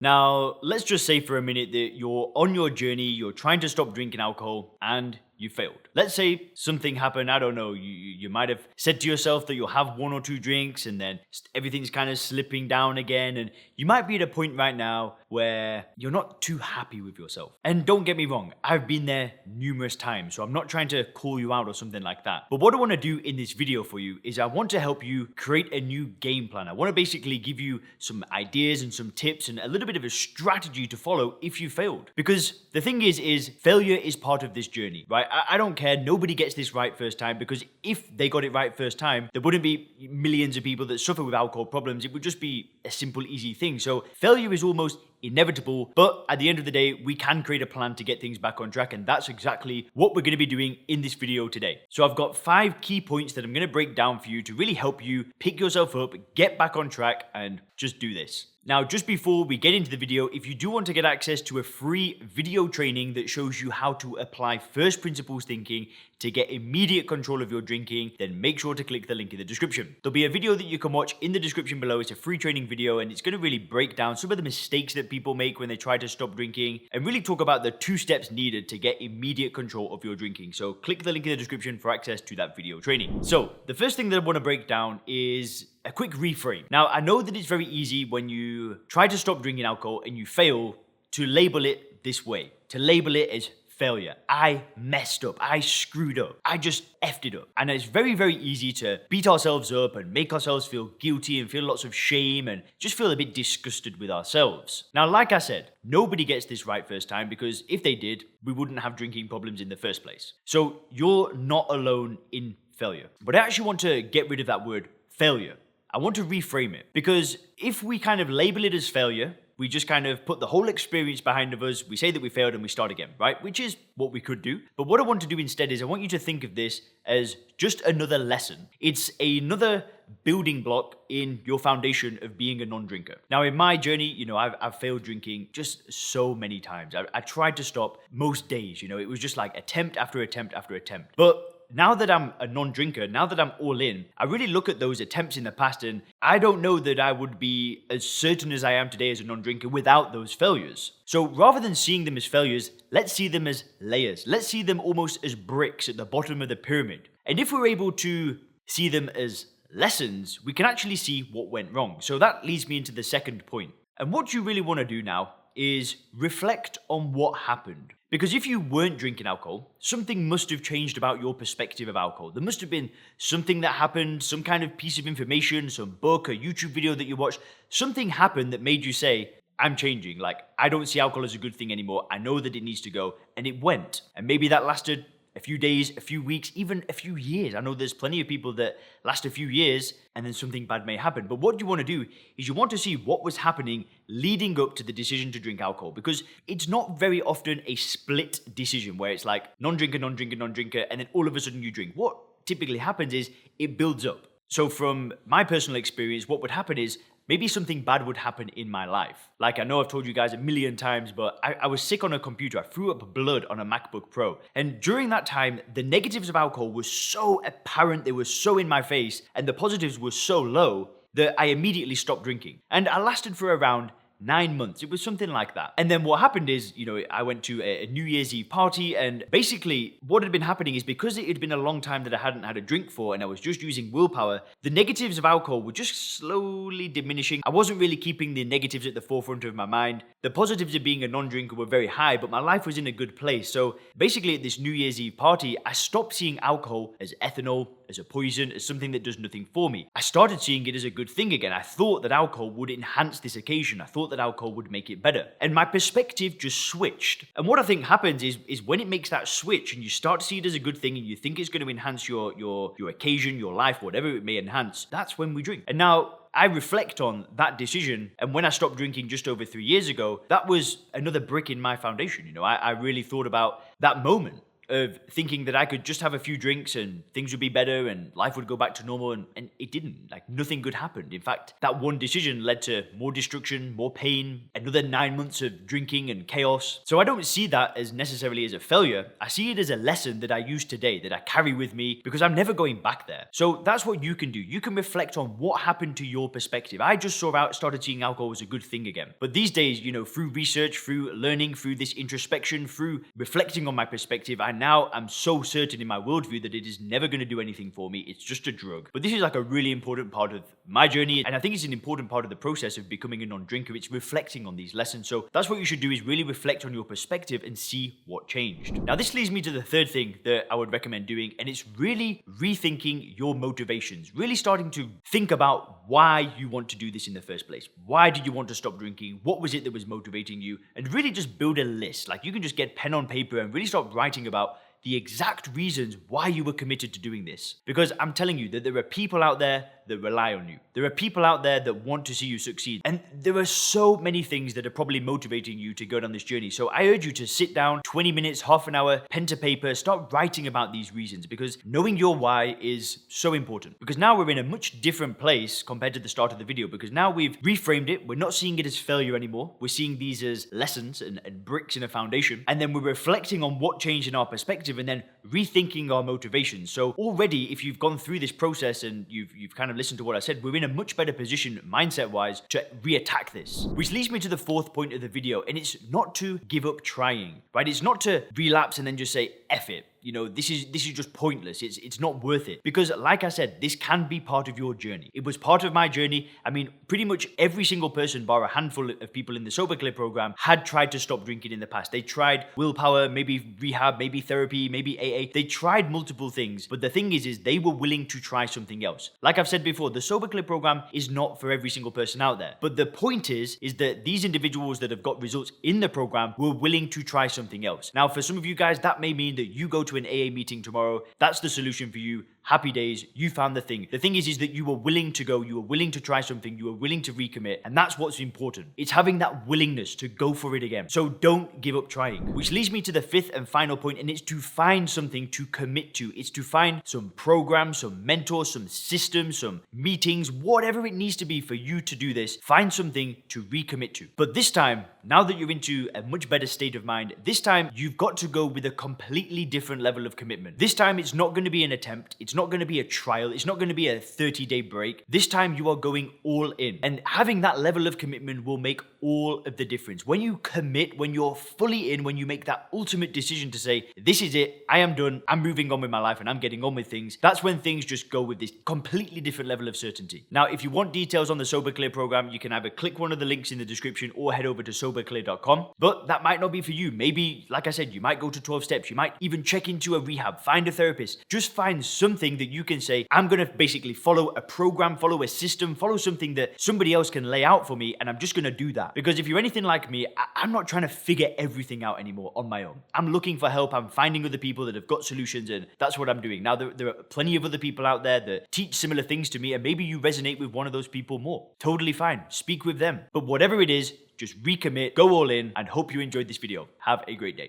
Now, let's just say for a minute that you're on your journey, you're trying to stop drinking alcohol, and you failed. Let's say something happened, I don't know, you might have said to yourself that you'll have one or two drinks and then everything's kind of slipping down again, and you might be at a point right now where you're not too happy with yourself. And don't get me wrong, I've been there numerous times, so I'm not trying to call you out or something like that. But what I want to do in this video for you is I want to help you create a new game plan. I want to basically give you some ideas and some tips and a little bit of a strategy to follow if you failed. Because the thing is failure is part of this journey, right? I don't care. Nobody gets this right first time, because if they got it right first time, there wouldn't be millions of people that suffer with alcohol problems. It would just be a simple, easy thing. So failure is almost inevitable, but at the end of the day, we can create a plan to get things back on track, and that's exactly what we're going to be doing in this video today. So I've got 5 key points that I'm going to break down for you to really help you pick yourself up, get back on track, and just do this. Now, just before we get into the video, if you do want to get access to a free video training that shows you how to apply first principles thinking to get immediate control of your drinking, then make sure to click the link in the description. There'll be a video that you can watch in the description below. It's a free training video, and it's going to really break down some of the mistakes that people make when they try to stop drinking and really talk about the 2 steps needed to get immediate control of your drinking. So click the link in the description for access to that video training. So the first thing that I want to break down is a quick reframe. Now, I know that it's very easy when you try to stop drinking alcohol and you fail to label it this way, to label it as failure. I messed up. I screwed up. I just effed it up. And it's very, very easy to beat ourselves up and make ourselves feel guilty and feel lots of shame and just feel a bit disgusted with ourselves. Now, like I said, nobody gets this right first time, because if they did, we wouldn't have drinking problems in the first place. So you're not alone in failure. But I actually want to get rid of that word failure. I want to reframe it, because if we kind of label it as failure, we just kind of put the whole experience behind of us, we say that we failed and we start again, right? Which is what we could do. But what I want to do instead is I want you to think of this as just another lesson. It's another building block in your foundation of being a non-drinker. Now, in my journey, I've failed drinking just so many times. I tried to stop most days, it was just like attempt after attempt after attempt. But now that I'm a non-drinker, now that I'm all in, I really look at those attempts in the past, and I don't know that I would be as certain as I am today as a non-drinker without those failures. So rather than seeing them as failures, let's see them as layers. Let's see them almost as bricks at the bottom of the pyramid. And if we're able to see them as lessons, we can actually see what went wrong. So that leads me into the second point. And what you really want to do now is reflect on what happened. Because if you weren't drinking alcohol, something must have changed about your perspective of alcohol. There must have been something that happened, some kind of piece of information, some book, a YouTube video that you watched. Something happened that made you say, I'm changing. Like, I don't see alcohol as a good thing anymore. I know that it needs to go. And it went. And maybe that lasted a few days, a few weeks, even a few years. I know there's plenty of people that last a few years and then something bad may happen. But what you want to do is you want to see what was happening leading up to the decision to drink alcohol, because it's not very often a split decision where it's like non-drinker, non-drinker, non-drinker, and then all of a sudden you drink. What typically happens is it builds up. So from my personal experience, what would happen is maybe something bad would happen in my life. Like, I know I've told you guys a million times, but I was sick on a computer. I threw up blood on a MacBook Pro. And during that time, the negatives of alcohol were so apparent, they were so in my face, and the positives were so low that I immediately stopped drinking. And I lasted for around 9 months. It was something like that. And then what happened is, I went to a New Year's Eve party, and basically what had been happening is, because it had been a long time that I hadn't had a drink for and I was just using willpower, the negatives of alcohol were just slowly diminishing. I wasn't really keeping the negatives at the forefront of my mind. The positives of being a non-drinker were very high, but my life was in a good place. So basically at this New Year's Eve party, I stopped seeing alcohol as ethanol, as a poison, as something that does nothing for me. I started seeing it as a good thing again. I thought that alcohol would enhance this occasion. I thought that alcohol would make it better. And my perspective just switched. And what I think happens is when it makes that switch and you start to see it as a good thing and you think it's going to enhance your occasion, your life, whatever it may enhance, that's when we drink. And now I reflect on that decision, and when I stopped drinking just over 3 years ago, that was another brick in my foundation. I really thought about that moment of thinking that I could just have a few drinks and things would be better and life would go back to normal, and it didn't. Like, nothing good happened. In fact, that one decision led to more destruction, more pain, another 9 months of drinking and chaos. So I don't see that as necessarily as a failure. I see it as a lesson that I use today, that I carry with me, because I'm never going back there. So that's what you can do. You can reflect on what happened to your perspective. I just started seeing alcohol as a good thing again. But these days, through research, through learning, through this introspection, through reflecting on my perspective, I now am so certain in my worldview that it is never going to do anything for me. It's just a drug. But this is like a really important part of my journey, and I think it's an important part of the process of becoming a non-drinker. It's reflecting on these lessons. So that's what you should do, is really reflect on your perspective and see what changed. Now, this leads me to the third thing that I would recommend doing, and it's really rethinking your motivations. Really starting to think about why you want to do this in the first place. Why did you want to stop drinking? What was it that was motivating you? And really just build a list. Like, you can just get pen on paper and really start writing about the exact reasons why you were committed to doing this. Because I'm telling you that there are people out there that rely on you. There are people out there that want to see you succeed. And there are so many things that are probably motivating you to go down this journey. So I urge you to sit down, 20 minutes, half an hour, pen to paper, start writing about these reasons, because knowing your why is so important. Because now we're in a much different place compared to the start of the video, because now we've reframed it. We're not seeing it as failure anymore. We're seeing these as lessons and bricks in a foundation. And then we're reflecting on what changed in our perspective and then rethinking our motivations. So already, if you've gone through this process and you've kind of listened to what I said, we're in a much better position mindset-wise to re-attack this. Which leads me to the fourth point of the video, and it's not to give up trying, right? It's not to relapse and then just say, F it. This is just pointless. It's not worth it. Because like I said, this can be part of your journey. It was part of my journey. I mean, pretty much every single person, bar a handful of people in the Sober Clear program, had tried to stop drinking in the past. They tried willpower, maybe rehab, maybe therapy, maybe AA. They tried multiple things. But the thing is they were willing to try something else. Like I've said before, the Sober Clear program is not for every single person out there. But the point is that these individuals that have got results in the program were willing to try something else. Now, for some of you guys, that may mean that you go to an AA meeting tomorrow. That's the solution for you. Happy days, you found the thing. The thing is that you were willing to go, you were willing to try something, you were willing to recommit, and that's what's important. It's having that willingness to go for it again. So don't give up trying. Which leads me to the fifth and final point, and it's to find something to commit to. It's to find some program, some mentor, some system, some meetings, whatever it needs to be for you to do this. Find something to recommit to. But this time, now that you're into a much better state of mind, this time you've got to go with a completely different level of commitment. This time it's not going to be an attempt. It's not going to be a trial. It's not going to be a 30-day break. This time you are going all in. And having that level of commitment will make all of the difference. When you commit, when you're fully in, when you make that ultimate decision to say, this is it, I am done, I'm moving on with my life and I'm getting on with things, that's when things just go with this completely different level of certainty. Now, if you want details on the Sober Clear program, you can either click one of the links in the description or head over to soberclear.com. But that might not be for you. Maybe, like I said, you might go to 12 steps. You might even check into a rehab, find a therapist. Just find something that you can say, I'm going to basically follow a program, follow a system, follow something that somebody else can lay out for me, and I'm just going to do that. Because if you're anything like me, I'm not trying to figure everything out anymore on my own. I'm looking for help. I'm finding other people that have got solutions, and that's what I'm doing. Now, there are plenty of other people out there that teach similar things to me, and maybe you resonate with one of those people more. Totally fine. Speak with them. But whatever it is, just recommit, go all in, and hope you enjoyed this video. Have a great day.